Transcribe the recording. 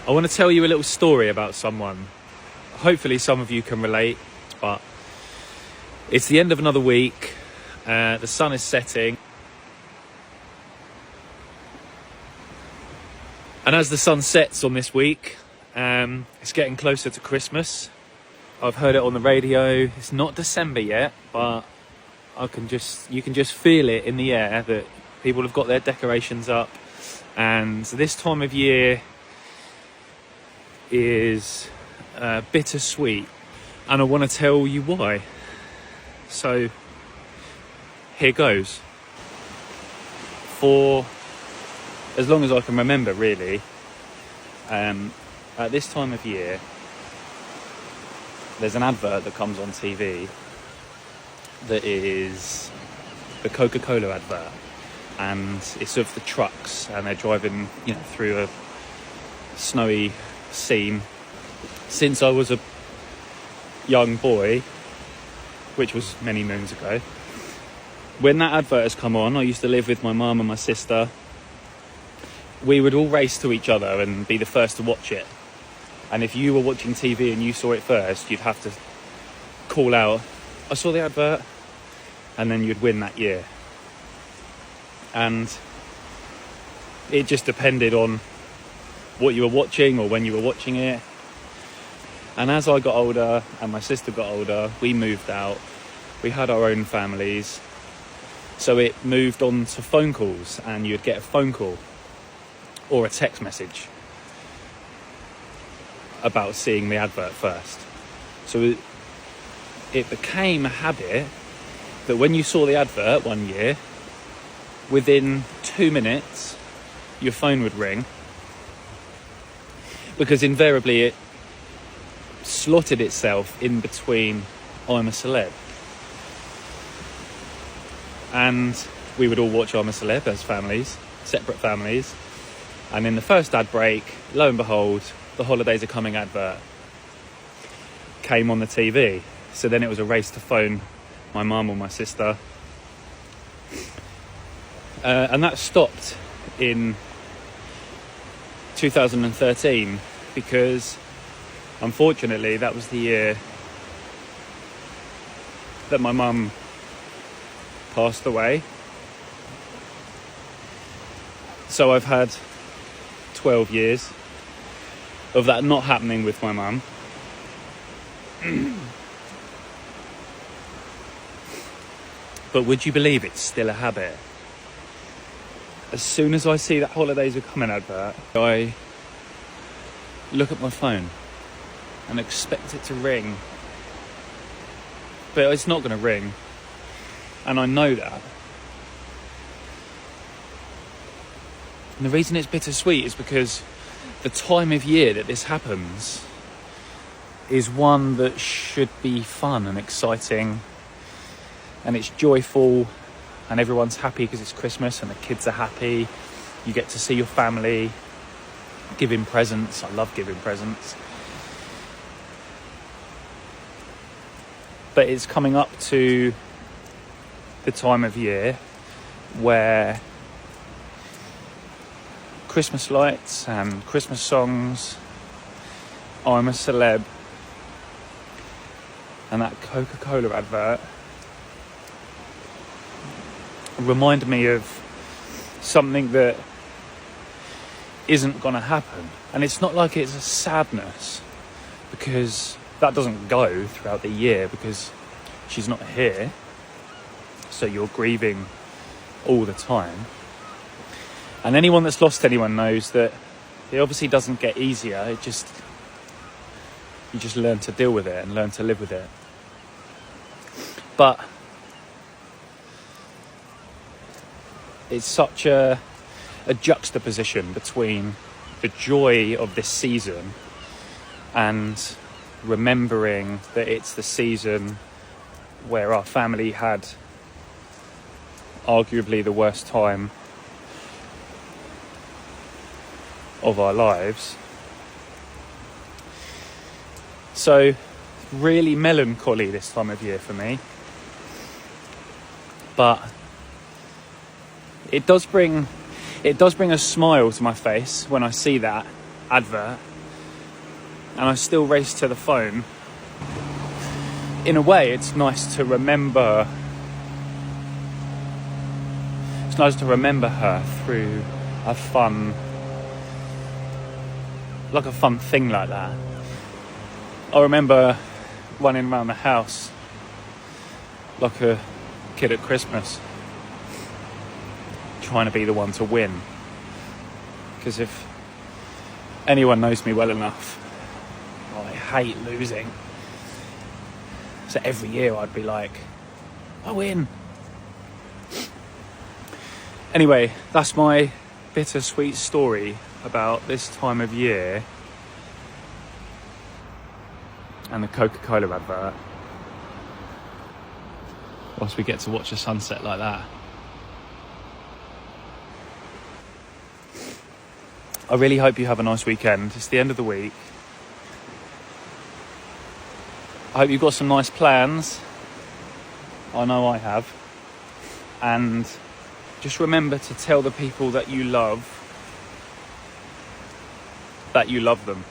I want to tell you a little story about someone. Hopefully some of you can relate, but it's the end of another week. The sun is setting. And as the sun sets on this week, it's getting closer to Christmas. I've heard it on the radio. It's not December yet, but you can just feel it in the air that people have got their decorations up. And this time of year is bittersweet, and I want to tell you why. So here goes. For as long as I can remember, really, at this time of year, there's an advert that comes on TV that is the Coca-Cola advert, and it's of the trucks, and they're driving, through a snowy scene. Since I was a young boy, which was many moons ago, when that advert has come on, I used to live with my mum and my sister. We would all race to each other and be the first to watch it. And if you were watching TV and you saw it first, you'd have to call out, "I saw the advert," and then you'd win that year. And it just depended on what you were watching or when you were watching it. And as I got older and my sister got older, we moved out. We had our own families. So it moved on to phone calls, and you'd get a phone call or a text message about seeing the advert first. So it became a habit that when you saw the advert one year, within 2 minutes, your phone would ring, because invariably it slotted itself in between I'm a Celeb. And we would all watch I'm a Celeb as families, separate families. And in the first ad break, lo and behold, the Holidays Are Coming advert came on the TV. So then it was a race to phone my mum or my sister. And that stopped in 2013 because, unfortunately, that was the year that my mum passed away. So I've had 12 years of that not happening with my mum. But would you believe it's still a habit? As soon as I see that Holidays Are Coming advert, I look at my phone and expect it to ring. But it's not going to ring. And I know that. And the reason it's bittersweet is because the time of year that this happens is one that should be fun and exciting, and it's joyful, and everyone's happy because it's Christmas and the kids are happy. You get to see your family, giving presents. I love giving presents. But it's coming up to the time of year where Christmas lights and Christmas songs, I'm a Celeb, and that Coca-Cola advert remind me of something that isn't going to happen. And it's not like it's a sadness, because that doesn't go throughout the year because she's not here. So you're grieving all the time. And anyone that's lost anyone knows that it obviously doesn't get easier. You just learn to deal with it and learn to live with it. But it's such a juxtaposition between the joy of this season and remembering that it's the season where our family had arguably the worst time of our lives. So really melancholy this time of year for me. But it does bring a smile to my face when I see that advert, and I still race to the phone. In a way, it's nice to remember. It's nice to remember her through a fun thing like that. I remember running around the house like a kid at Christmas, trying to be the one to win. Because if anyone knows me well enough, I hate losing. So every year I'd be like, I win. Anyway, that's my bittersweet story about this time of year and the Coca-Cola advert. Whilst we get to watch a sunset like that. I really hope you have a nice weekend. It's the end of the week. I hope you've got some nice plans. I know I have. And just remember to tell the people that you love them.